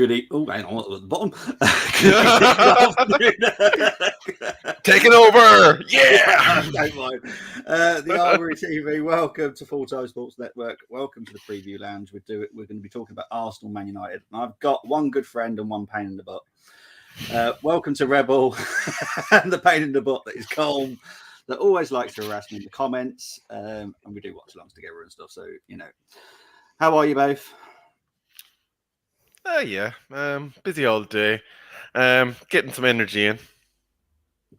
Oh, hang on, at the bottom. Taking over. Yeah. Don't mind. The Armory TV. Welcome to Full Time Sports Network. Welcome to the Preview Lounge. We're going to be talking about Arsenal, Man United, and I've got one good friend and one pain in the butt. Welcome to Rebel and the pain in the butt that is Colm, that always likes to harass me in the comments. And we do watch alongs together and stuff. So, you know, how are you both? Yeah. Busy all day. Getting some energy in.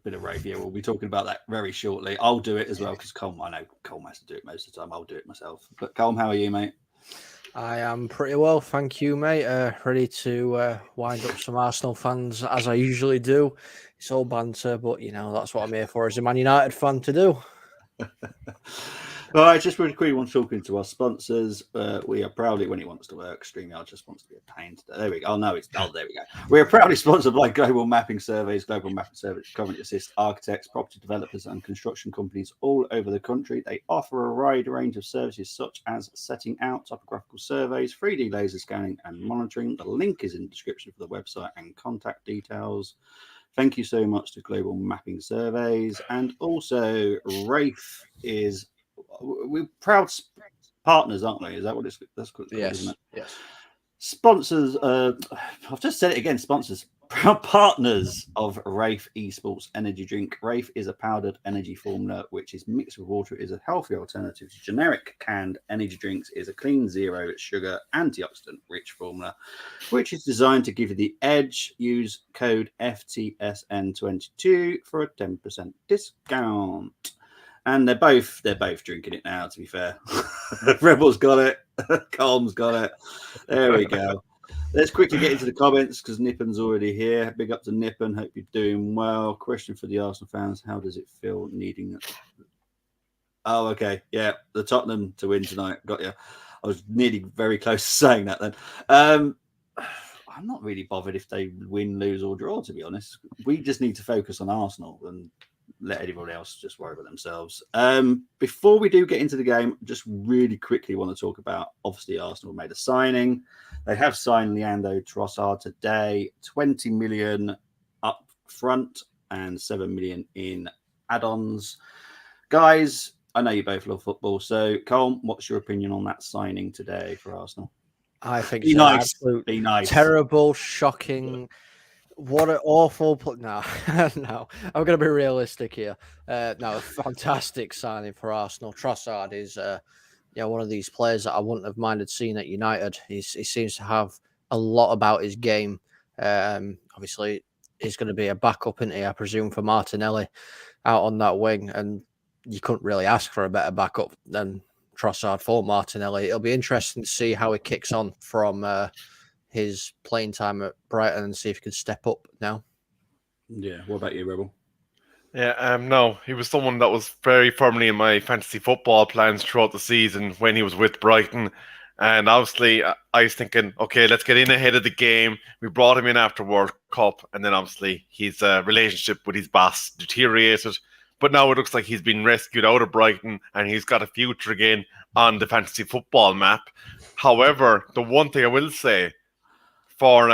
Bit of radio. We'll be talking about that very shortly. I'll do it as well because I know Colm has to do it most of the time. I'll do it myself. But Colm, how are you, mate? I am pretty well, thank you, mate. Ready to wind up some Arsenal fans as I usually do. It's all banter, but you know that's what I'm here for as a Man United fan to do. All right, just really quickly want to talk into our sponsors. We are proudly, when it wants to work, StreamYard just wants to be a pain today. There we go. There we go. We are proudly sponsored by Global Mapping Surveys. Global Mapping Surveys currently assist architects, property developers, and construction companies all over the country. They offer a wide range of services such as setting out topographical surveys, 3D laser scanning, and monitoring. The link is in the description for the website and contact details. Thank you so much to Global Mapping Surveys. And also, Rafe is... We're proud partners, aren't we? Is that what that's called? Yes. Isn't it? Yes. Sponsors. I've just said it again. Sponsors. Proud partners of Rafe Esports Energy Drink. Rafe is a powdered energy formula which is mixed with water. It is a healthy alternative to generic canned energy drinks. It is a clean, zero sugar, antioxidant rich formula which is designed to give you the edge. Use code FTSN22 for a 10% discount. And they're both drinking it now, to be fair. Rebel's got it. Colm's got it. There we go. Let's quickly get into the comments because Nippon's already here. Big up to Nippon. Hope you're doing well. Question for the Arsenal fans. How does it feel needing it? Oh, okay. Yeah, the Tottenham to win tonight. Got you. I was nearly very close to saying that then. I'm not really bothered if they win, lose, or draw, to be honest. We just need to focus on Arsenal and let everybody else just worry about themselves. Before we do get into the game, just really quickly want to talk about, obviously, Arsenal made a signing. They have signed Leandro Trossard today, 20 million up front and 7 million in add-ons. Guys, I know you both love football, so Colm, what's your opinion on that signing today for Arsenal? I think it's absolutely terrible, shocking. What an awful... No, no. I'm going to be realistic here. No, a fantastic signing for Arsenal. Trossard is one of these players that I wouldn't have minded seeing at United. He seems to have a lot about his game. Obviously, he's going to be a backup, isn't he, I presume, for Martinelli out on that wing. And you couldn't really ask for a better backup than Trossard for Martinelli. It'll be interesting to see how he kicks on from... his playing time at Brighton and see if he can step up now. Yeah, what about you, Rebel? Yeah, no, he was someone that was very firmly in my fantasy football plans throughout the season when he was with Brighton. And obviously, I was thinking, okay, let's get in ahead of the game. We brought him in after World Cup, and then obviously his relationship with his boss deteriorated. But now it looks like he's been rescued out of Brighton, and he's got a future again on the fantasy football map. However, the one thing I will say, for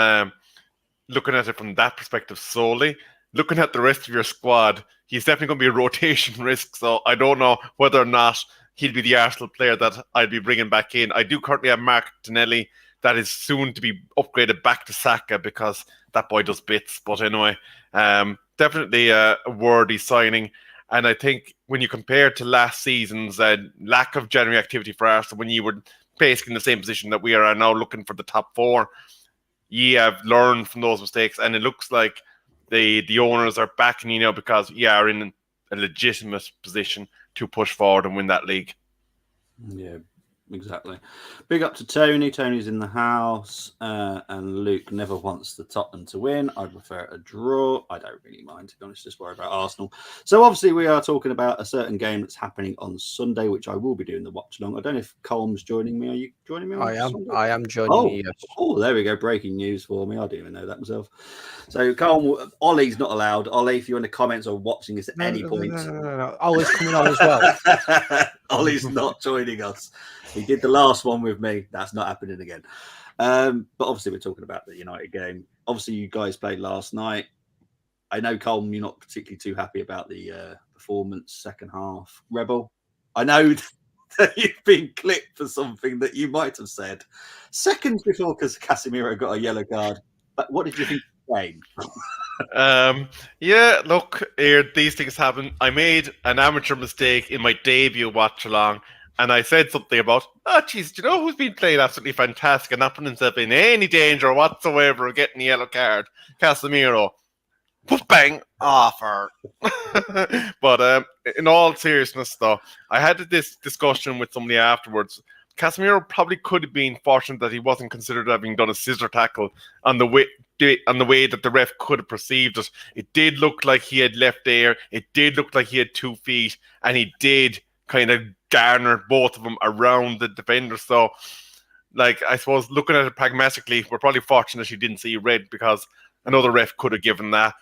looking at it from that perspective solely, looking at the rest of your squad, he's definitely going to be a rotation risk. So I don't know whether or not he'll be the Arsenal player that I'd be bringing back in. I do currently have Martinelli that is soon to be upgraded back to Saka because that boy does bits. But anyway, definitely a worthy signing. And I think when you compare to last season's lack of January activity for Arsenal, when you were basically in the same position that we are now looking for the top four, you have learned from those mistakes, and it looks like the owners are backing you now because you are in a legitimate position to push forward and win that league. Yeah, exactly. Big up to Tony. Tony's in the house, and Luke never wants the Tottenham to win. I prefer a draw. I don't really mind, to be honest, just worry about Arsenal. So obviously we are talking about a certain game that's happening on Sunday, which I will be doing the watch along. I don't know if Colm's joining me. Are you joining me? I am joining you. Yes. Oh, there we go. Breaking news for me. I didn't even know that myself. So Colm, Ollie's not allowed. Ollie, if you're in the comments or watching this at any point. No. Ollie's coming on as well. Ollie's not joining us. He did the last one with me. That's not happening again. But obviously, we're talking about the United game. Obviously, you guys played last night. I know, Colm, you're not particularly too happy about the performance second half. Rebel, I know that you've been clipped for something that you might have said seconds before because Casemiro got a yellow card. But what did you think of the game? Yeah, look, these things happen. I made an amateur mistake in my debut watch along, and I said something about, geez, do you know who's been playing absolutely fantastic and not putting himself in any danger whatsoever of getting a yellow card? Casemiro. Bang! Offer. But in all seriousness, though, I had this discussion with somebody afterwards. Casemiro probably could have been fortunate that he wasn't considered having done a scissor tackle on the way that the ref could have perceived it. It did look like he had left air. It did look like he had 2 feet, and he did kind of garner both of them around the defender. So, like, I suppose looking at it pragmatically, we're probably fortunate he didn't see red because another ref could have given that.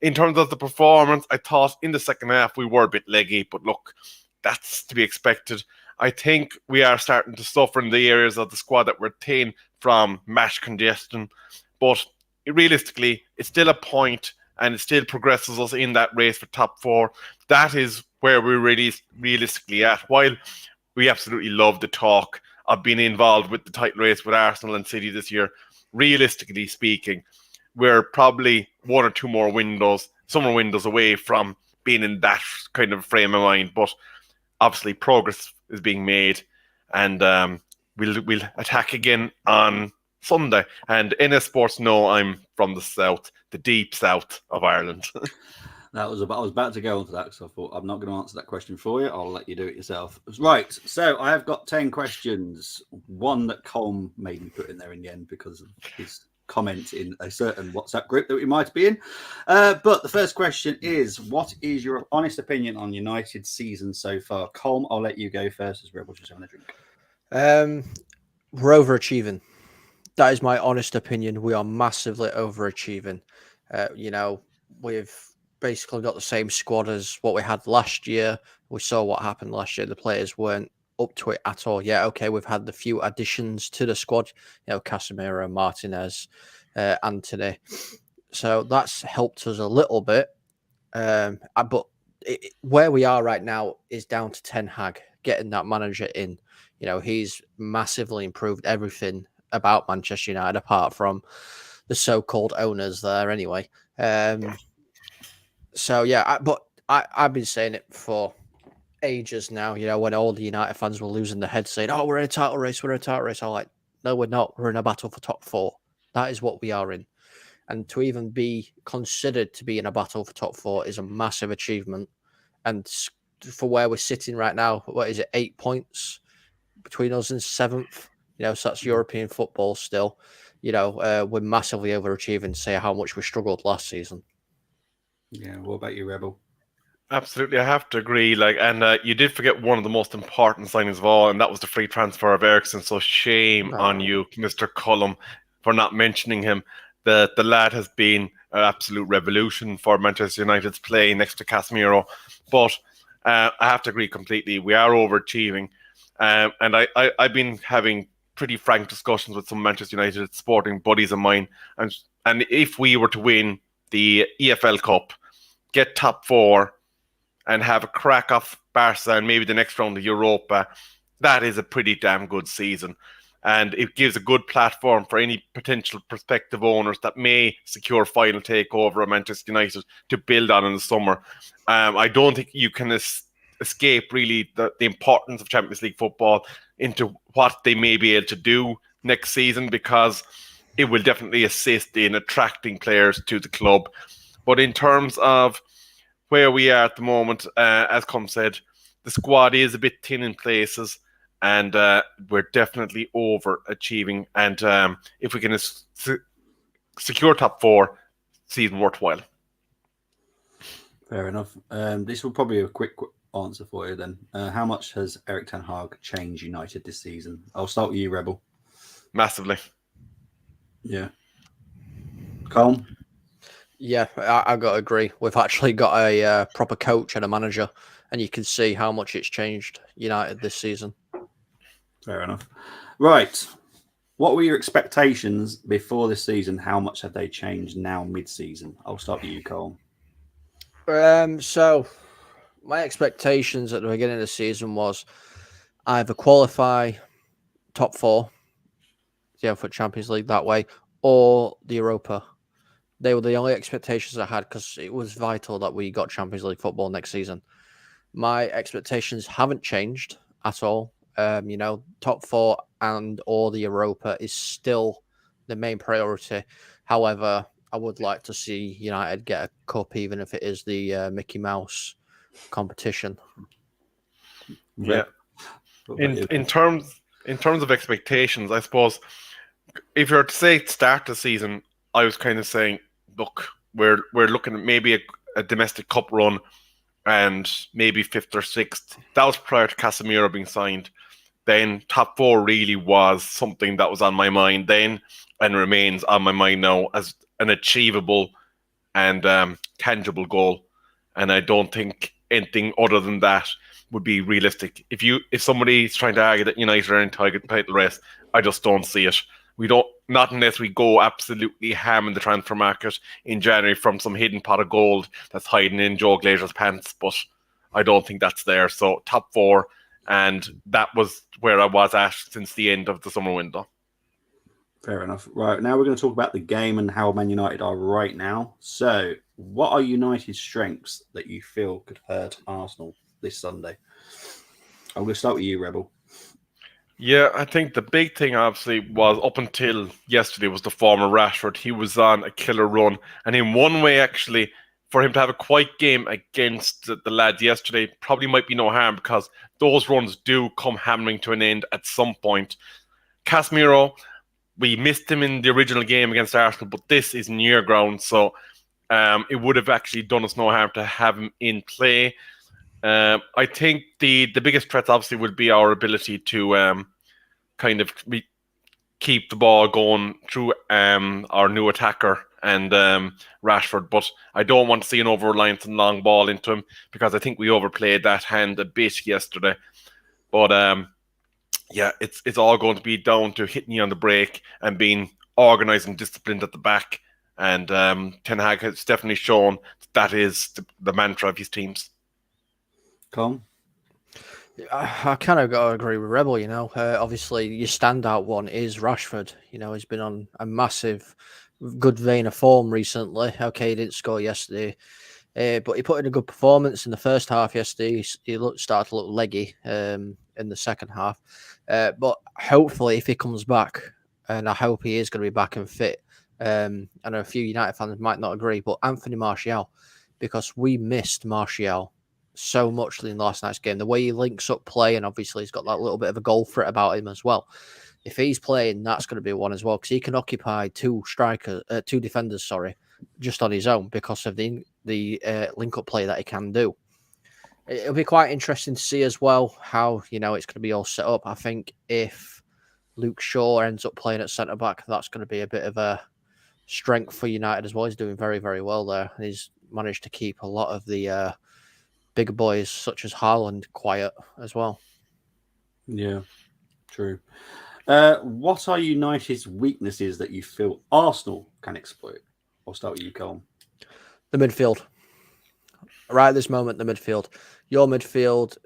In terms of the performance, I thought in the second half we were a bit leggy, but look, that's to be expected. I think we are starting to suffer in the areas of the squad that we're thin from match congestion, but realistically, it's still a point and it still progresses us in that race for top 4. That is where we're really realistically at. While we absolutely love the talk of being involved with the title race with Arsenal and City this year, realistically speaking, we're probably 1 or 2 more summer windows away from being in that kind of frame of mind. But obviously, progress is being made, and we'll attack again on Sunday. And NS Sports know I'm from the south, the deep south of Ireland. I was about to go on to that because I thought I'm not going to answer that question for you. I'll let you do it yourself. Right. So I have got 10 questions. One that Colm made me put in there in the end because of his comment in a certain WhatsApp group that we might be in. But the first question is, what is your honest opinion on United's season so far? Colm, I'll let you go first as Rebel's just having a drink. We're overachieving. That is my honest opinion. We are massively overachieving. We've basically got the same squad as what we had last year. We saw what happened last year. The players weren't up to it at all. Yeah, okay, we've had the few additions to the squad, Casemiro, Martinez, Anthony. So that's helped us a little bit. But where we are right now is down to Ten Hag, getting that manager in. He's massively improved everything about Manchester United, apart from the so-called owners there anyway. So, yeah, I've been saying it for ages now, when all the United fans were losing their heads saying, we're in a title race, I'm like, no, we're not. We're in a battle for top 4. That is what we are in. And to even be considered to be in a battle for top 4 is a massive achievement. And for where we're sitting right now, what is it, 8 points between us and 7th? So that's European football still. We're massively overachieving, say how much we struggled last season. Yeah, what about you, Rebel? Absolutely, I have to agree. And you did forget one of the most important signings of all, and that was the free transfer of Eriksen. So shame on you, Mr. Cullum, for not mentioning him. The lad has been an absolute revolution for Manchester United's play next to Casemiro. But I have to agree completely. We are overachieving, and I've been having pretty frank discussions with some Manchester United sporting buddies of mine, and if we were to win the EFL Cup, get top 4, and have a crack off Barca and maybe the next round of Europa, that is a pretty damn good season. And it gives a good platform for any potential prospective owners that may secure final takeover of Manchester United to build on in the summer. I don't think you can escape really the importance of Champions League football into what they may be able to do next season, because it will definitely assist in attracting players to the club. But in terms of where we are at the moment, as Colm said, the squad is a bit thin in places, and we're definitely overachieving. And if we can secure top 4, season worthwhile. Fair enough. This will probably be a quick answer for you then. How much has Erik Ten Hag changed United this season? I'll start with you, Rebel. Massively. Yeah. Colm? Yeah, I got to agree. We've actually got a proper coach and a manager, and you can see how much it's changed United this season. Fair enough. Right. What were your expectations before this season? How much have they changed now mid-season? I'll start with you, Cole. So my expectations at the beginning of the season was either qualify top 4, for Champions League that way, or the Europa. They were the only expectations I had because it was vital that we got Champions League football next season. My expectations haven't changed at all. Top 4 and or the Europa is still the main priority. However, I would like to see United get a cup, even if it is the Mickey Mouse competition. Yeah. In terms of expectations, I suppose if you're to say start the season, I was kind of saying, look, we're looking at maybe a domestic cup run and maybe 5th or 6th. That was prior to Casemiro being signed. Then top 4 really was something that was on my mind then and remains on my mind now as an achievable and tangible goal. And I don't think anything other than that would be realistic. If somebody's trying to argue that United are in title race, I just don't see it. We don't, not unless we go absolutely ham in the transfer market in January from some hidden pot of gold that's hiding in Joe Glazer's pants, but I don't think that's there. So top 4, and that was where I was at since the end of the summer window. Fair enough. Right, now we're going to talk about the game and how Man United are right now. So, what are United's strengths that you feel could hurt Arsenal this Sunday? I'm going to start with you, Rebel. Yeah, I think the big thing obviously was up until yesterday was the former Rashford. He was on a killer run. And in one way, actually, for him to have a quiet game against the lads yesterday probably might be no harm because those runs do come hammering to an end at some point. Casemiro, we missed him in the original game against Arsenal, but this is near ground, so it would have actually done us no harm to have him in play. I think the biggest threat obviously would be our ability to kind of keep the ball going through our new attacker and Rashford, but I don't want to see an over-reliance and long ball into him because I think we overplayed that hand a bit yesterday. But yeah, it's all going to be down to hitting you on the break and being organised and disciplined at the back. And Ten Hag has definitely shown that is the mantra of his teams. Colm? I kind of got to agree with Rebel, Obviously, your standout one is Rashford. He's been on a massive, good vein of form recently. Okay, he didn't score yesterday, but he put in a good performance in the first half yesterday. He started to look leggy in the second half. But hopefully, if he comes back, and I hope he is going to be back and fit, I know a few United fans might not agree, but Anthony Martial, because we missed Martial so much in last night's game. The way he links up play, and obviously he's got that little bit of a goal threat about him as well. If he's playing, that's going to be one as well, because he can occupy two defenders, just on his own because of the link-up play that he can do. It'll be quite interesting to see as well how, it's going to be all set up. I think if Luke Shaw ends up playing at centre-back, that's going to be a bit of a strength for United as well. He's doing very, very well there. He's managed to keep a lot of the bigger boys such as Haaland quiet as well. Yeah, true. What are United's weaknesses that you feel Arsenal can exploit? I'll start with you, Colm. The midfield. Right at this moment, the midfield. Your midfield,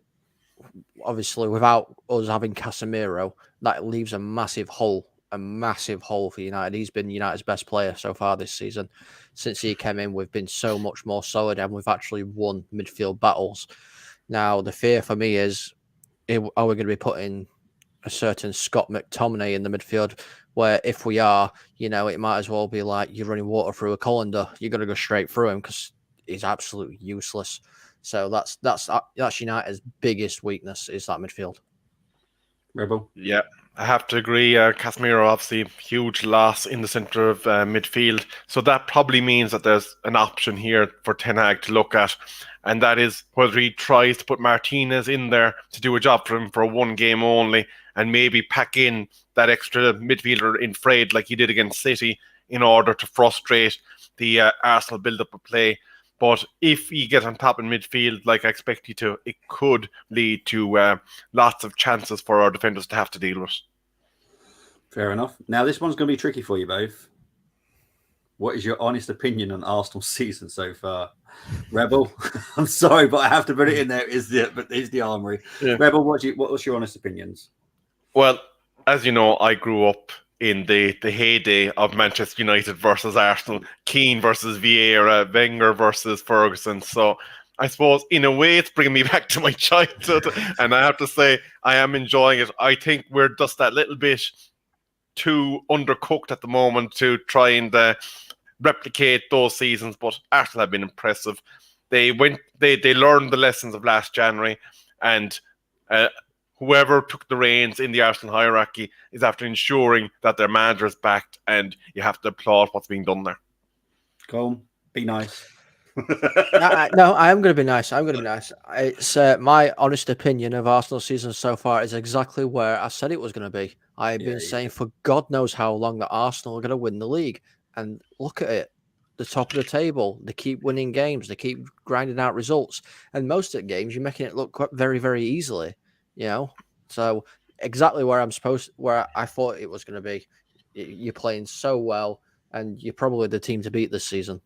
obviously, without us having Casemiro, that leaves a massive hole for United. He's been United's best player so far this season. Since he came in, we've been so much more solid and we've actually won midfield battles. Now, the fear for me is, are we going to be putting a certain Scott McTominay in the midfield where if we are, it might as well be like you're running water through a colander. You're going to go straight through him because he's absolutely useless. So that's United's biggest weakness is that midfield. Rebel? Yeah, I have to agree. Casemiro, obviously, huge loss in the centre of midfield. So that probably means that there's an option here for Ten Hag to look at. And that is whether he tries to put Martinez in there to do a job for him for one game only and maybe pack in that extra midfielder in Fred like he did against City in order to frustrate the Arsenal build-up of play. But if you get on top in midfield, like I expect you to, it could lead to lots of chances for our defenders to have to deal with. Fair enough. Now, this one's going to be tricky for you both. What is your honest opinion on Arsenal's season so far? Rebel, I'm sorry, but I have to put it in there. Is the Armory. Yeah. Rebel, what's your honest opinions? Well, as you know, I grew up in the heyday of Manchester United versus Arsenal, Keane versus Vieira, Wenger versus Ferguson. So I suppose in a way it's bringing me back to my childhood, and I have to say I am enjoying it. I think we're just that little bit too undercooked at the moment to try and replicate those seasons, but Arsenal have been impressive. They learned the lessons of last January, and whoever took the reins in the Arsenal hierarchy is after ensuring that their manager is backed, and you have to applaud what's being done there. Colm, be nice. No, I am going to be nice. It's my honest opinion of Arsenal's season so far is exactly where I said it was going to be. I've been saying for God knows how long that Arsenal are going to win the league. And look at it, the top of the table. They keep winning games. They keep grinding out results. And most of the games, you're making it look very, very easily. So exactly where I thought it was going to be. You're playing so well, and you're probably the team to beat this season.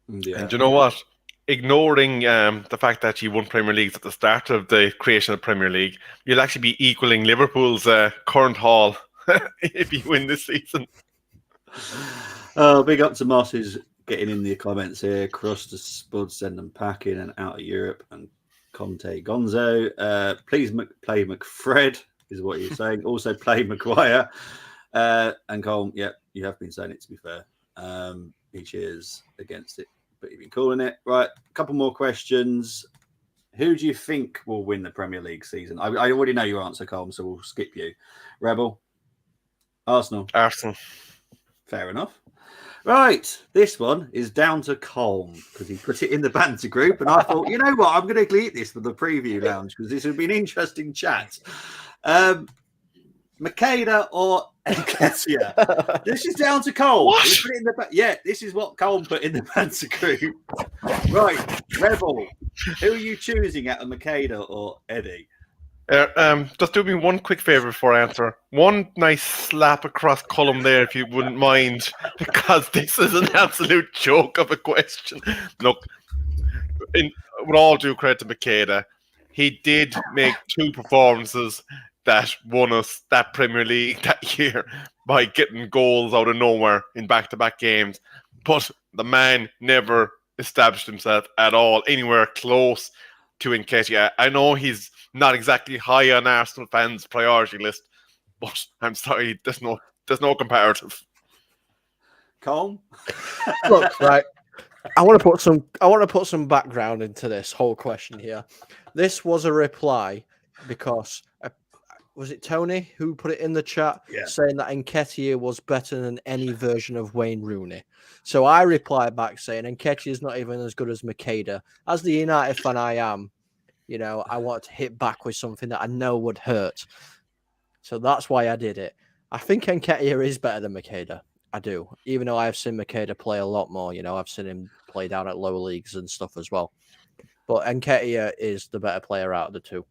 Yeah. And you know what? Ignoring the fact that you won Premier Leagues at the start of the creation of Premier League, you'll actually be equaling Liverpool's current haul if you win this season. Oh, big up to Moss who's getting in the comments here. Cross to Spud, send them packing and out of Europe. And Conte Gonzo. Please play McFred is what you're saying. Also play Maguire. And Colm, you have been saying it, to be fair. He cheers against it, but you've been calling it. Right, a couple more questions. Who do you think will win the Premier League season? I already know your answer, Colm, so we'll skip you. Rebel? Arsenal. Fair enough. Right, this one is down to Colm because he put it in the banter group, and I thought, you know what, I'm going to delete this for the preview lounge because this would be an interesting chat. Makeda or Nketiah? This is down to Colm. This is what Colm put in the banter group. Right, Rebel, who are you choosing out of Makeda or Eddie? Just do me one quick favour before I answer. One nice slap across Colm there, if you wouldn't mind, because this is an absolute joke of a question. Look, with all due credit to Makeda, he did make 2 performances that won us that Premier League that year by getting goals out of nowhere in back-to-back games. But the man never established himself at all anywhere close to Nketiah. I know he's not exactly high on Arsenal fans' priority list, but I'm sorry, there's no comparative. Colm? Look, right. I want to put some background into this whole question here. This was a reply because was it Tony who put it in the chat saying that Nketiah was better than any version of Wayne Rooney? So I replied back saying Nketiah is not even as good as Makeda. As the United fan I am, I want to hit back with something that I know would hurt. So that's why I did it. I think Nketiah is better than Makeda. I do. Even though I've seen Makeda play a lot more, I've seen him play down at lower leagues and stuff as well. But Nketiah is the better player out of the 2.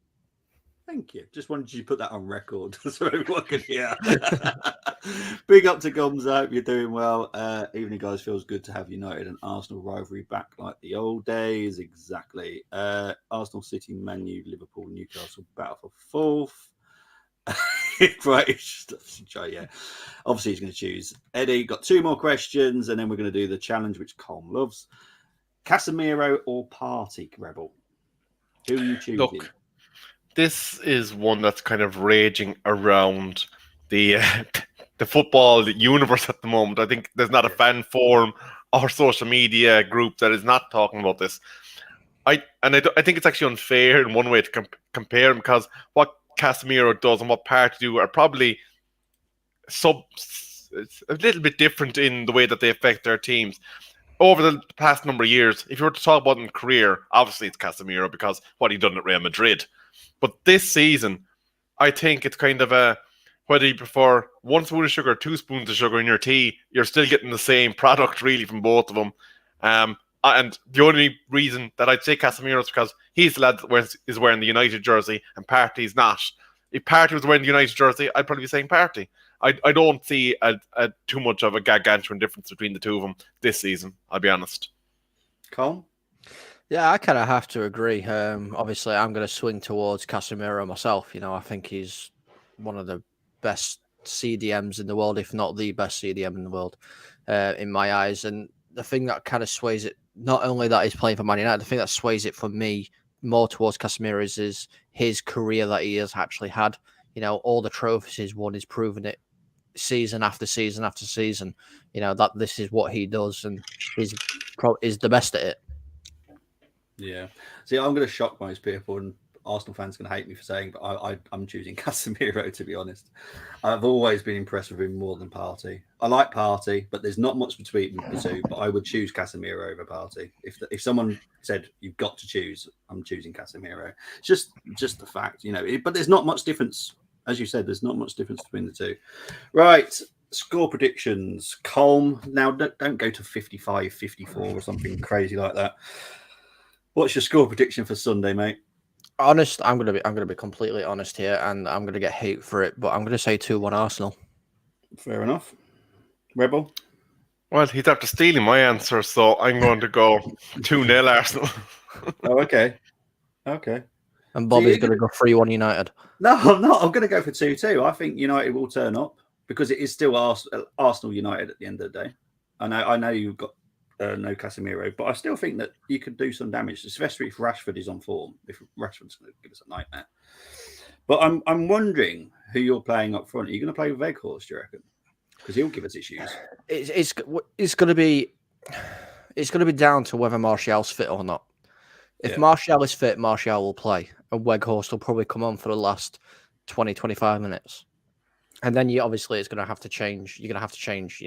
Thank you. Just wanted you to put that on record so everyone could hear. Big up to Gums. I hope you're doing well. Evening, guys. Feels good to have United and Arsenal rivalry back like the old days. Exactly. Arsenal, City, Man U, Liverpool, Newcastle battle for 4th. Right. Yeah. Obviously, he's going to choose Eddie. Got 2 more questions, and then we're going to do the challenge, which Colm loves. Casemiro or Partey, Rebel? Who are you choosing? Look, this is one that's kind of raging around the football universe at the moment. I think there's not a fan forum or social media group that is not talking about this. I think it's actually unfair in one way to compare them because what Casemiro does and what Partey do are probably a little bit different in the way that they affect their teams. Over the past number of years, if you were to talk about in career, obviously it's Casemiro because what he done at Real Madrid. But this season, I think it's kind of a, whether you prefer 1 spoon of sugar, 2 spoons of sugar in your tea, you're still getting the same product really from both of them. And the only reason that I'd say Casemiro is because he's the lad that is wearing the United jersey and Partey's not. If Partey was wearing the United jersey, I'd probably be saying Partey. I don't see a too much of a gargantuan difference between the two of them this season. I'll be honest. Cole? Yeah, I kind of have to agree. Obviously, I'm going to swing towards Casemiro myself. I think he's one of the best CDMs in the world, if not the best CDM in the world, in my eyes. And the thing that kind of sways it, not only that he's playing for Man United, the thing that sways it for me more towards Casemiro is his career that he has actually had. All the trophies he's won is proving it season after season after season. That this is what he does, and he's the best at it. Yeah. See, I'm going to shock most people, and Arsenal fans are going to hate me for saying, but I'm choosing Casemiro, to be honest. I've always been impressed with him more than Partey. I like Partey, but there's not much between the two, but I would choose Casemiro over Partey. If someone said, you've got to choose, I'm choosing Casemiro. It's just the fact, but there's not much difference. As you said, there's not much difference between the two. Right. Score predictions. Colm. Now, don't go to 55, 54 or something crazy like that. What's your score prediction for Sunday, mate? Honest, I'm gonna be completely honest here, and I'm gonna get hate for it, but I'm gonna say 2-1 Arsenal. Fair enough. Rebel? Well, he's after stealing my answer, so I'm going to go 2-0 Arsenal. Oh, okay. Okay. And Bobby's gonna go 3-1 United. No, I'm not. I'm gonna go for 2-2. I think United will turn up because it is still Arsenal United at the end of the day. I know you've got no Casemiro, but I still think that you could do some damage, especially if Rashford is on form. If Rashford's going to give us a nightmare, but I'm wondering who you're playing up front. Are you going to play with Weghorst, do you reckon? Because he'll give us issues. It's going to be down to whether Martial's fit or not. If Martial is fit, Martial will play, and Weghorst will probably come on for the last 20-25 minutes, and then it's going to have to change. You're going to have to change,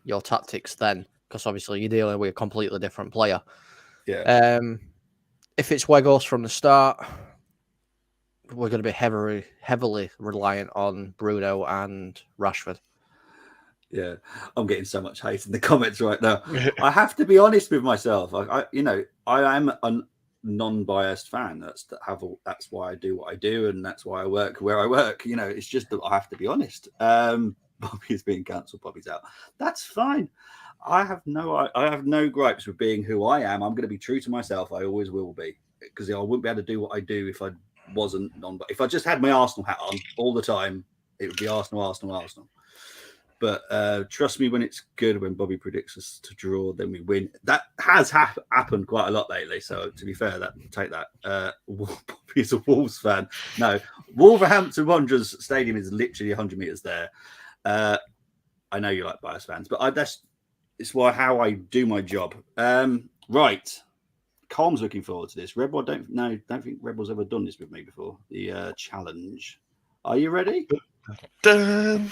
your tactics then. Because obviously you're dealing with a completely different player. Yeah. If it's Weghorst from the start, we're going to be heavily reliant on Bruno and Rashford. Yeah, I'm getting so much hate in the comments right now. I have to be honest with myself. I am a non-biased fan. That's why I do what I do, and that's why I work where I work. It's just that I have to be honest. Bobby's being cancelled. Bobby's out. That's fine. I have no gripes with being who I am. I'm going to be true to myself. I always will be, because I wouldn't be able to do what I do if I wasn't But if I just had my Arsenal hat on all the time, it would be Arsenal, Arsenal, Arsenal. But trust me, when it's good, when Bobby predicts us to draw, then we win. That has happened quite a lot lately. So to be fair, take that. Bobby's a Wolves fan. No, Wolverhampton Wanderers Stadium is literally 100 meters there. I know you like bias fans, but it's how I do my job. Right. Colm's looking forward to this. Rebel, don't think Rebel's ever done this with me before. The challenge. Are you ready? Dun.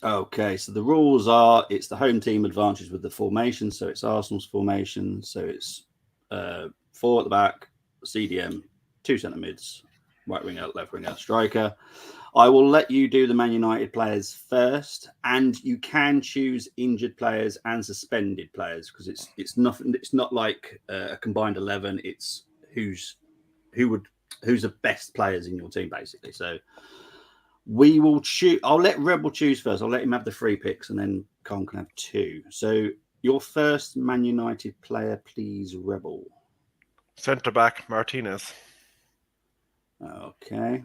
Okay, so the rules are it's the home team advantage with the formation. So it's Arsenal's formation. So it's 4 at the back, CDM, 2 centre mids, right winger, left winger, striker. I will let you do the Man United players first, and you can choose injured players and suspended players because it's nothing. It's not like a combined 11. It's who's the best players in your team, basically. So we will choose. I'll let Rebel choose first. I'll let him have the 3 picks, and then Colin can have 2. So your first Man United player, please, Rebel. Centre back Martinez. Okay.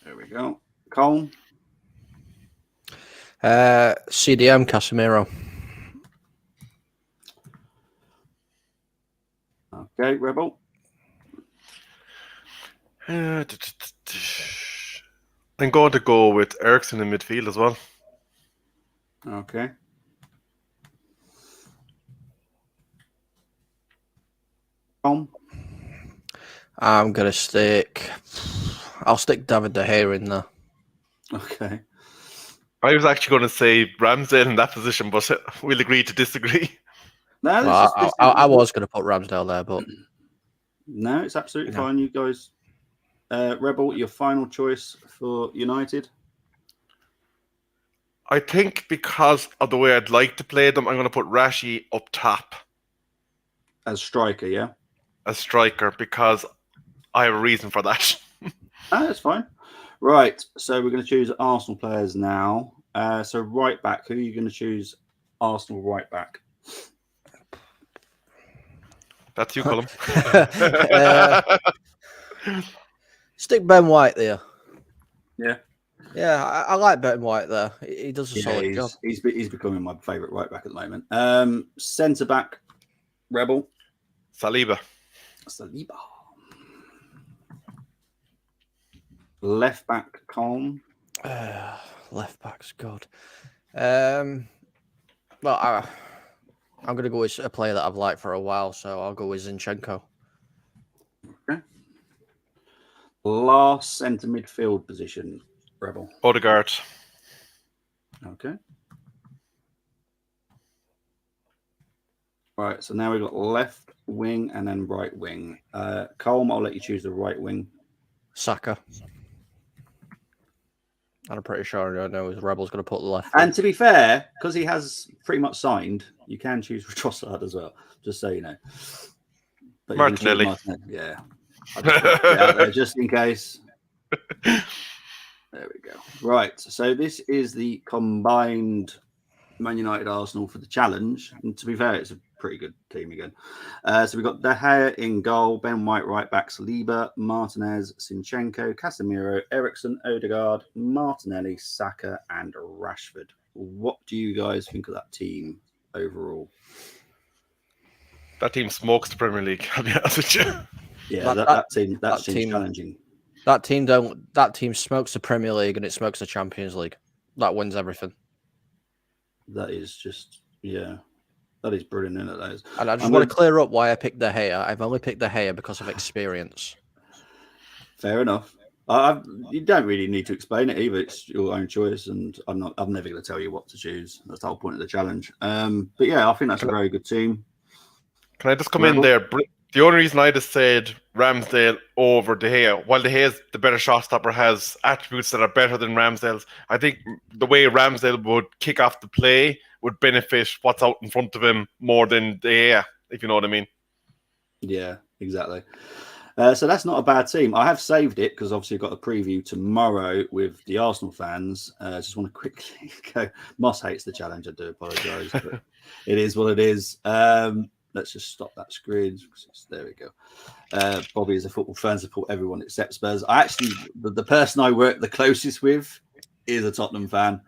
There we go. Colin. CDM Casemiro. Okay, Rebel. I'm going to go with Eriksen in midfield as well. Okay. I'm going to stick I'll stick David De Gea in there. Okay. I was actually going to say Ramsdale in that position, but we'll agree to disagree. No, Well, I was going to put Ramsdale there, but no, it's absolutely fine. You guys, Rebel, your final choice for United. I think because of the way I'd like to play them, I'm going to put Rashi up top as striker. Yeah, as striker because I have a reason for that. That's fine. Right, so we're going to choose Arsenal players now. So right back, who are you going to choose? Arsenal right back. That's you, Colm. Stick Ben White there. Yeah. Yeah, I like Ben White there. He does a solid job. He's becoming my favourite right back at the moment. Centre back, Rebel. Saliba. Left back, Colm. Left back's good. Well, I'm going to go with a player that I've liked for a while, so I'll go with Zinchenko. Okay. Last centre midfield position, Rebel. Odegaard. Okay. Right, so now we've got left wing and then right wing. Colm, I'll let you choose the right wing. Saka. I'm pretty sure I know Rebel's going to put the left. And to be fair, because he has pretty much signed, you can choose Trossard as well, just so you know. But Martinelli. Yeah. I'll just put it out there just in case. There we go. Right, so this is the combined Man United Arsenal for the challenge. And to be fair, it's a pretty good team again. So we've got De Gea in goal, Ben White right back, Saliba, Martinez, Zinchenko, Casemiro, Eriksen, Odegaard, Martinelli, Saka, and Rashford. What do you guys think of that team overall? That team smokes the Premier League, I'll be honest with you. Yeah, that team's challenging. That team smokes the Premier League and it smokes the Champions League. That wins everything. That is just, that is brilliant, isn't it? That is. And I just want to clear up why I picked De Gea. I've only picked De Gea because of experience. Fair enough. You don't really need to explain it either. It's your own choice, and I'm never going to tell you what to choose. That's the whole point of the challenge. But yeah, I think that's a very good team. Can I just come in there? The only reason I just said Ramsdale over De Gea, while De Gea's the better shot stopper, has attributes that are better than Ramsdale's, I think the way Ramsdale would kick off the play would benefit what's out in front of him more than De Gea, if you know what I mean. Yeah, exactly. So that's not a bad team. I have saved it because obviously I've got a preview tomorrow with the Arsenal fans. I just want to quickly go. Moss hates the challenge. I do apologise, but it is what it is. Let's just stop that screen. There we go. Bobby is a football fan, support everyone except Spurs. The person I work the closest with is a Tottenham fan.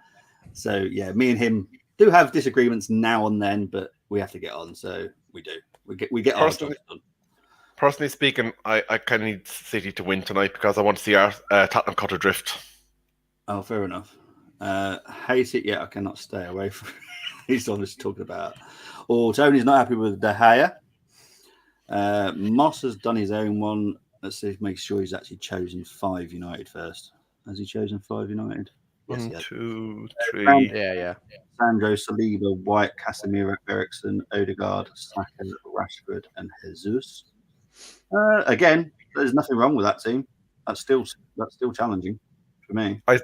So yeah, me and him do have disagreements now and then, but we have to get on. So we do. We get our jobs done. Personally speaking, I kind of need City to win tonight because I want to see our Tottenham cut adrift. Oh, fair enough. Hate it yet. I cannot stay away from. He's obviously talking about. Oh, Tony's not happy with De Gea. Moss has done his own one. Let's see if make sure he's actually chosen 5 United first. Has he chosen 5 United? Yes, 1, 2, 3. Yeah. Sandro, Saliba, White, Casemiro, Eriksen, Odegaard, Saka, Rashford, and Jesus. Again, there's nothing wrong with that team. That's still challenging for me. I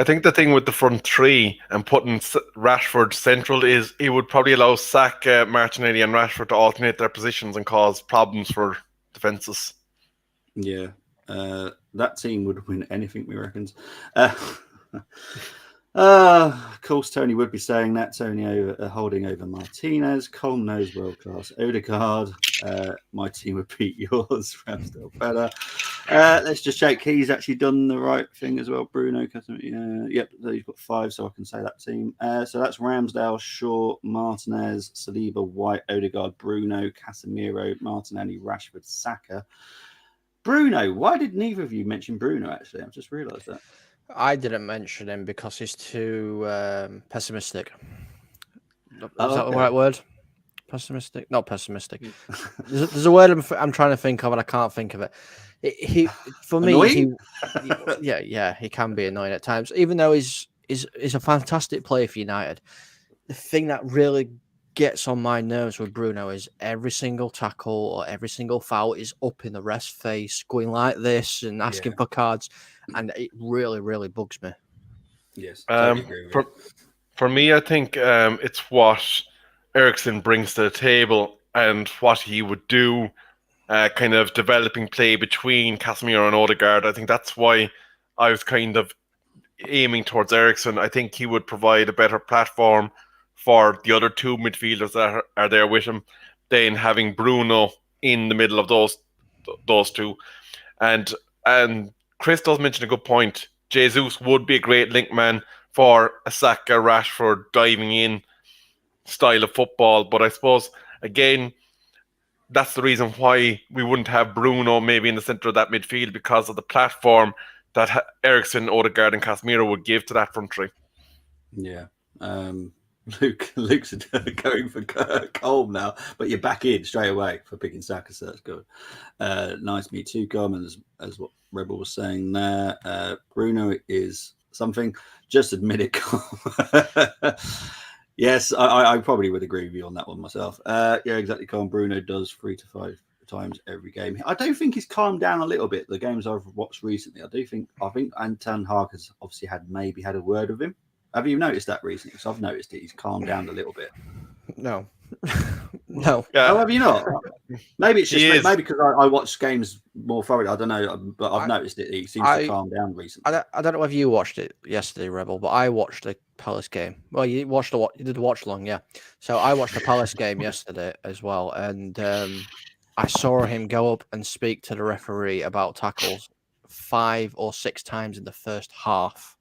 think the thing with the front three and putting Rashford central is it would probably allow Saka, Martinelli, and Rashford to alternate their positions and cause problems for defenses. Yeah, that team would win anything, we reckon. Of course, Tony would be saying that. Tony holding over Martinez. Cole knows world class. Odegaard. My team would beat yours. Ramsdale better. Let's just check. He's actually done the right thing as well. Bruno. Yep. He's got 5, so I can say that team. So that's Ramsdale, Shaw, Martinez, Saliba, White, Odegaard, Bruno, Casemiro, Martinelli, Rashford, Saka. Bruno. Why did neither of you mention Bruno? Actually, I've just realised that. I didn't mention him because he's too pessimistic. Is that the right word? Pessimistic? Not pessimistic. There's a word I'm trying to think of, and I can't think of it. For me, he can be annoying at times, even though he's a fantastic player for United. The thing that really gets on my nerves with Bruno is every single tackle or every single foul is up in the ref's face, going like this and asking for cards, and it really, really bugs me. Yes, totally agree with for me, I think it's what Eriksen brings to the table and what he would do, kind of developing play between Casemiro and Odegaard. I think that's why I was kind of aiming towards Eriksen. I think he would provide a better platform for the other two midfielders that are there with him than having Bruno in the middle of those two. And Chris does mention a good point. Jesus would be a great link man for a Saka, Rashford diving in style of football. But I suppose, again, that's the reason why we wouldn't have Bruno maybe in the centre of that midfield, because of the platform that Eriksen, Odegaard and Casemiro would give to that front three. Yeah. Luke's going for Colm now, but you're back in straight away for picking Saka, so that's good. Nice to meet you, Colm, as what Rebel was saying there. Bruno is something. Just admit it, Colm. Yes, I probably would agree with you on that one myself. Yeah, exactly, Colm. Bruno does 3 to 5 times every game. I do think he's calmed down a little bit. The games I've watched recently, I think Ten Hag has obviously had a word with him. Have you noticed that recently? Because I've noticed it. He's calmed down a little bit. No. No. Oh, have you not? Maybe it's just maybe because I watch games more thoroughly. I don't know, but I've noticed it. He seems to calm down recently. I don't know if you watched it yesterday, Rebel, but I watched the Palace game. Well, you did watch long, yeah. So I watched the Palace game yesterday as well, and I saw him go up and speak to the referee about tackles 5 or 6 times in the first half.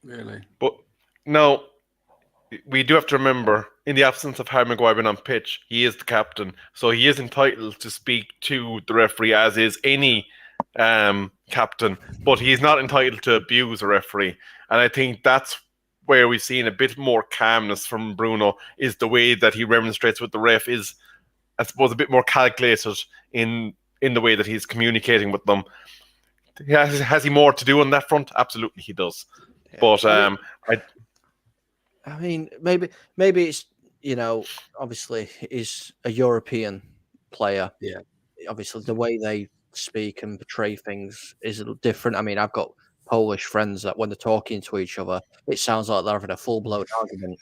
Really? But no, we do have to remember, in the absence of Harry Maguire being on pitch, he is the captain, so he is entitled to speak to the referee, as is any captain, but he's not entitled to abuse a referee. And I think that's where we've seen a bit more calmness from Bruno, is the way that he remonstrates with the ref is, I suppose, a bit more calculated in the way that he's communicating with them. Has he more to do on that front? Absolutely, he does. Yeah. But I mean, maybe it's, obviously he's a European player. Yeah. Obviously, the way they speak and portray things is a little different. I mean, I've got Polish friends that when they're talking to each other, it sounds like they're having a full-blown argument.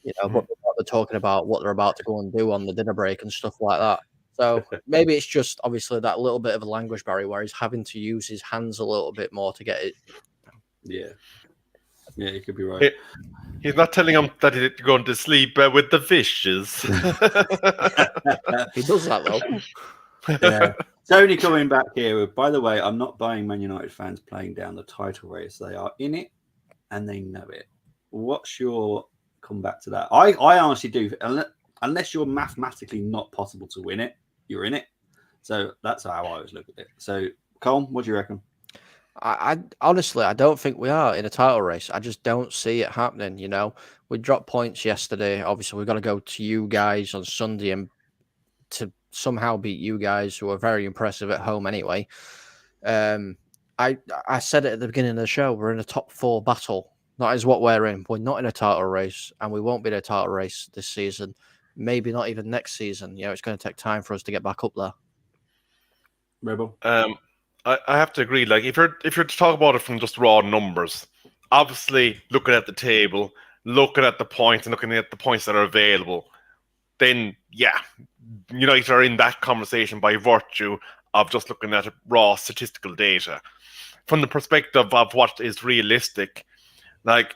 But they're talking about what they're about to go and do on the dinner break and stuff like that. So maybe it's just obviously that little bit of a language barrier where he's having to use his hands a little bit more to get it. Yeah. Yeah, you could be right. He's not telling him that he's going to sleep with the fishes. He does that, though. Yeah. Tony coming back here. By the way, I'm not buying Man United fans playing down the title race. They are in it, and they know it. What's your comeback to that? I honestly do. Unless you're mathematically not possible to win it, you're in it. So that's how I always look at it. So, Colm, what do you reckon? I honestly, I don't think we are in a title race. I just don't see it happening. We dropped points yesterday. Obviously, we've got to go to you guys on Sunday and to somehow beat you guys, who are very impressive at home anyway. I said it at the beginning of the show. We're in a top 4 battle. That is what we're in. We're not in a title race, and we won't be in a title race this season. Maybe not even next season. It's going to take time for us to get back up there. Rebel. I have to agree. Like, if you're to talk about it from just raw numbers, obviously looking at the table, looking at the points, and looking at the points that are available, then yeah, United are in that conversation by virtue of just looking at raw statistical data. From the perspective of what is realistic, like,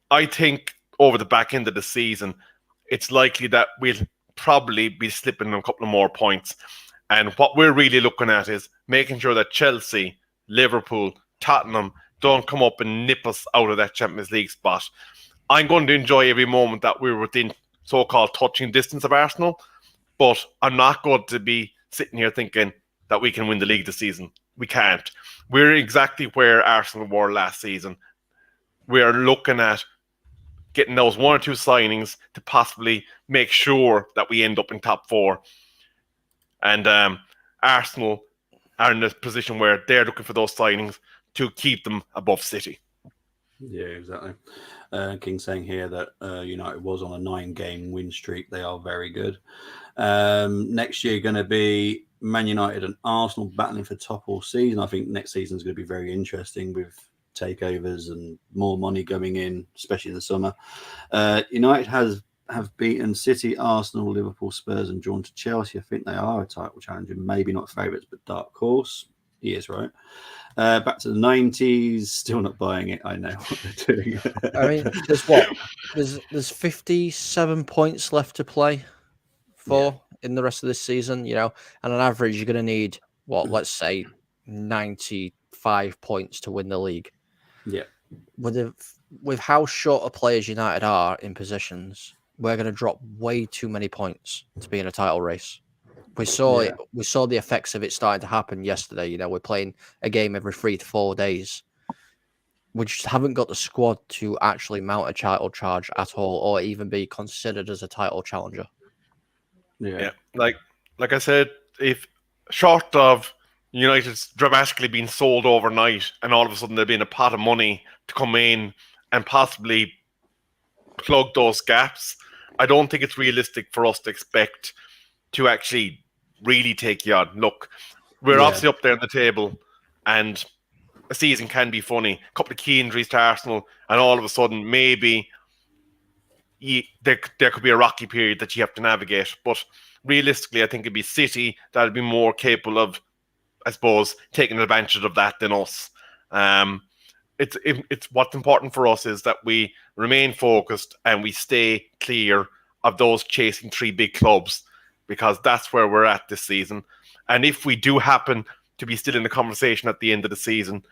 I think over the back end of the season, it's likely that we'll probably be slipping a couple of more points. And what we're really looking at is making sure that Chelsea, Liverpool, Tottenham don't come up and nip us out of that Champions League spot. I'm going to enjoy every moment that we're within so-called touching distance of Arsenal, but I'm not going to be sitting here thinking that we can win the league this season. We can't. We're exactly where Arsenal were last season. We're looking at getting those one or two signings to possibly make sure that we end up in top four. And Arsenal are in a position where they're looking for those signings to keep them above City. Yeah, exactly. King saying here that United was on a 9-game win streak. They are very good. Next year going to be Man United and Arsenal battling for top all season. I think next season is going to be very interesting with takeovers and more money going in, especially in the summer. United have beaten City, Arsenal, Liverpool, Spurs, and drawn to Chelsea. I think they are a title challenger, maybe not favourites, but dark horse. He is right. Back to the 90s, still not buying it. I know what they're doing. I mean, there's 57 points left to play for in the rest of this season, and on average, you're going to need let's say 95 points to win the league. Yeah. With how short of players United are in positions, we're going to drop way too many points to be in a title race. We saw it. We saw the effects of it starting to happen yesterday. We're playing a game every 3 to 4 days. We just haven't got the squad to actually mount a title charge at all, or even be considered as a title challenger. Yeah. Like I said, if short of United's dramatically being sold overnight, and all of a sudden there being a pot of money to come in and possibly plug those gaps, I don't think it's realistic for us to expect to actually really take you on. Look, we're obviously up there on the table, and a season can be funny. A couple of key injuries to Arsenal, and all of a sudden maybe there could be a rocky period that you have to navigate. But realistically, I think it'd be City that'll be more capable of, I suppose, taking advantage of that than us. It's what's important for us is that we remain focused and we stay clear of those chasing 3 big clubs, because that's where we're at this season. And if we do happen to be still in the conversation at the end of the season,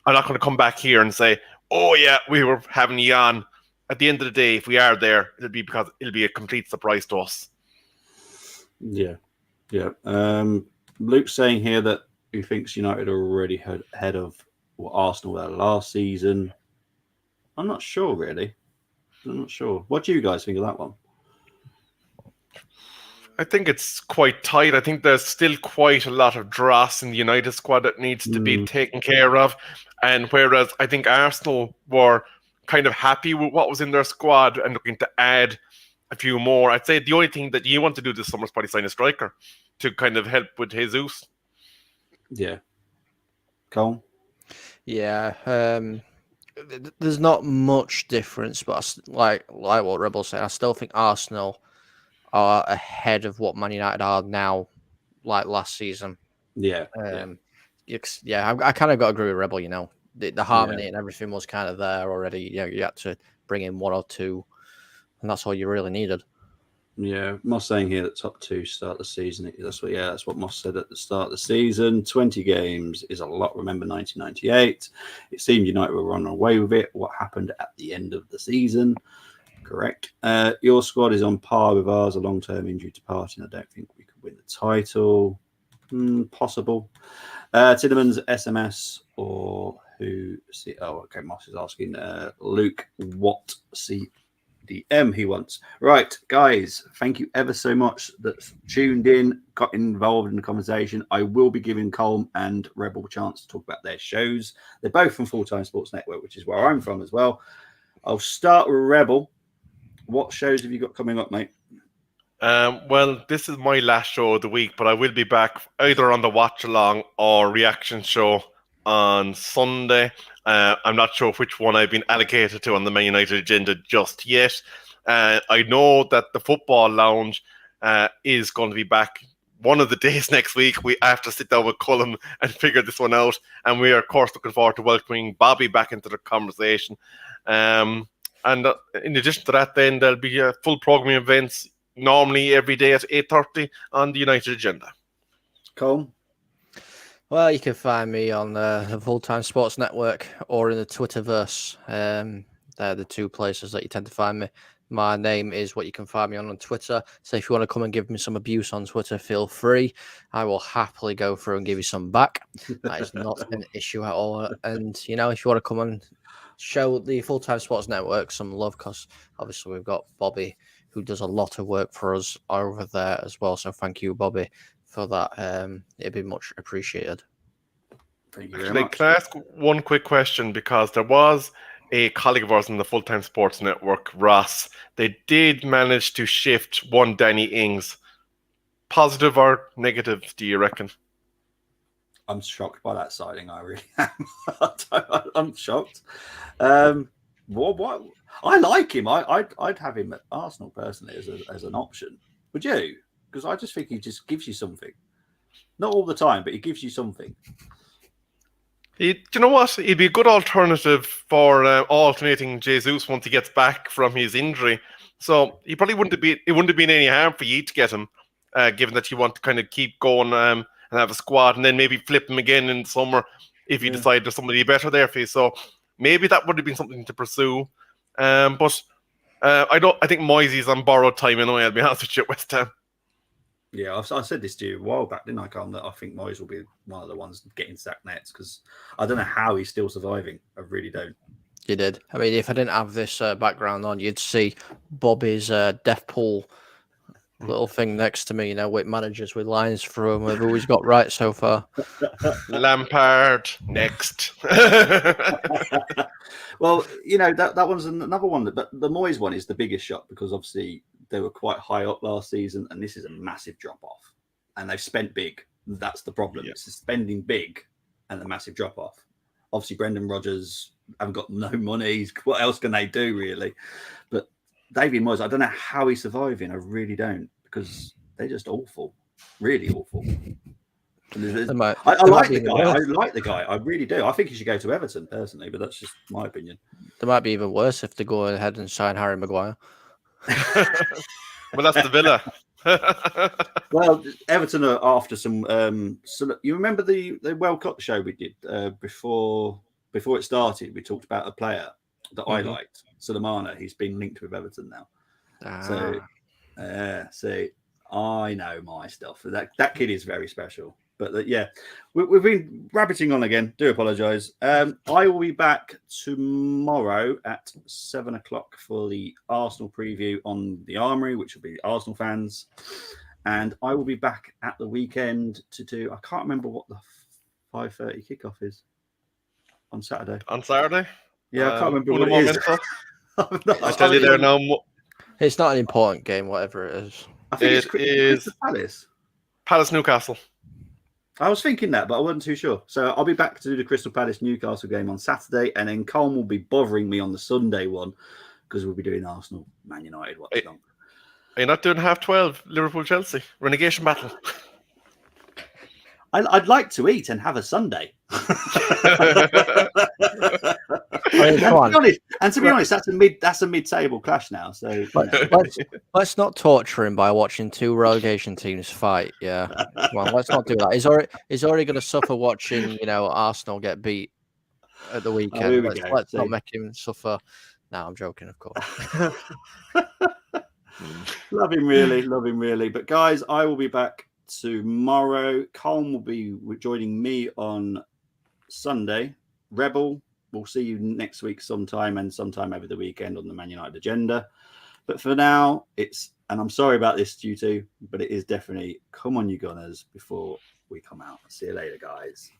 I'm not going to come back here and say, oh yeah, we were having you on. At the end of the day, if we are there, it'll be because it'll be a complete surprise to us. Yeah. Luke's saying here that he thinks United are already ahead of what Arsenal were last season. I'm not sure, really. I'm not sure. What do you guys think of that one? I think it's quite tight. I think there's still quite a lot of dross in the United squad that needs to be taken care of. And whereas I think Arsenal were kind of happy with what was in their squad and looking to add a few more, I'd say the only thing that you want to do this summer is probably sign a striker to kind of help with Jesus. Yeah. Cole? Yeah. There's not much difference, but like what Rebel said, I still think Arsenal are ahead of what Man United are now, like last season. Yeah. I kind of got to agree with Rebel, The harmony and everything was kind of there already. You had to bring in 1 or 2, and that's all you really needed. Yeah, Moss saying here that top 2 start the season. That's what Moss said at the start of the season. 20 games is a lot. Remember 1998. It seemed United were running away with it. What happened at the end of the season? Correct. Your squad is on par with ours. A long-term injury to Partey. I don't think we could win the title. Possible. Tidemann's SMS or who? Moss is asking Luke what CDM he wants. Right, guys. Thank you ever so much that's tuned in, got involved in the conversation. I will be giving Colm and Rebel a chance to talk about their shows. They're both from Full Time Sports Network, which is where I'm from as well. I'll start with Rebel. What shows have you got coming up, mate? Well, this is my last show of the week, but I will be back either on the watch along or reaction show on Sunday. I'm not sure which one I've been allocated to on the Man United agenda just yet. I know that the Football Lounge is going to be back one of the days next week. We have to sit down with Cullen and figure this one out. And we are, of course, looking forward to welcoming Bobby back into the conversation. And in addition to that, then there'll be full programming events normally every day at 8:30 on the United agenda. Cool. Well, you can find me on the Full Time Sports Network or in the Twitterverse. They're the 2 places that you tend to find me. My name is what you can find me on Twitter. So if you want to come and give me some abuse on Twitter, feel free. I will happily go through and give you some back. That is not an issue at all. And, if you want to come and show the Full Time Sports Network some love, because obviously we've got Bobby, who does a lot of work for us over there as well. So thank you, Bobby, for that. It'd be much appreciated. Thank you very much. Can I ask one quick question? Because there was a colleague of ours on the Full Time Sports Network, Ross. They did manage to shift one Danny Ings. Positive or negative, do you reckon? I'm shocked by that signing. I really am. I'm shocked. What? I like him. I'd have him at Arsenal personally as an option. Would you? Because I just think he just gives you something. Not all the time, but he gives you something. Do you know what? He'd be a good alternative for alternating Jesus once he gets back from his injury. So he probably wouldn't have been any harm for you to get him, given that you want to kind of keep going and have a squad, and then maybe flip him again in summer if you decide there's somebody better there for you. So maybe that would have been something to pursue. But I think Moisey's on borrowed time anyway. I'll be honest with you, West Ham. Yeah, I said this to you a while back, didn't I, Carl? That I think Moyes will be one of the ones getting sacked next, because I don't know how he's still surviving. I really don't. You did. I mean, if I didn't have this background on, you'd see Bobby's death pool little thing next to me, with managers with lines through them. We've always got right so far. Lampard, next. Well, that one's another one. But the Moyes one is the biggest shock, because obviously they were quite high up last season, and this is a massive drop off. And they've spent big. That's the problem. Yeah. It's spending big and a massive drop off. Obviously, Brendan Rodgers haven't got no money. What else can they do, really? But David Moyes, I don't know how he's surviving. I really don't, because they're just awful, really awful. I like the guy. I like the guy. I really do. I think he should go to Everton personally, but that's just my opinion. They might be even worse if they go ahead and sign Harry Maguire. Well, that's the Villa. Well, Everton are after some. So you remember the World Cup show we did before it started? We talked about a player that I liked, Sulemana. He's been linked with Everton now. So, see, I know my stuff. That kid is very special. But we've been rabbiting on again. Do apologise. I will be back tomorrow at 7:00 for the Arsenal preview on the Armoury, which will be Arsenal fans. And I will be back at the weekend to do. I can't remember what the 5:30 kickoff is on Saturday. On Saturday? Yeah, I can't remember what it is. I tell you there now. It's not an important game, whatever it is. I think it is Palace Newcastle. I was thinking that, but I wasn't too sure. So I'll be back to do the Crystal Palace Newcastle game on Saturday, and then Colm will be bothering me on the Sunday one, because we'll be doing Arsenal Man United. Are you not doing 12:30 Liverpool Chelsea relegation battle? I'd like to eat and have a Sunday. To be honest, that's a mid-table clash now. So let's not torture him by watching two relegation teams fight. Yeah, well, let's not do that. He's already going to suffer watching Arsenal get beat at the weekend. Let's not make him suffer. No, I'm joking, of course. Love him really. But guys, I will be back tomorrow. Colm will be joining me on Sunday. Rebel, we'll see you next week sometime, and sometime over the weekend on the Man United agenda. But for now, and I'm sorry about this, due to, but it is definitely come on, you Gunners, before we come out. See you later, guys.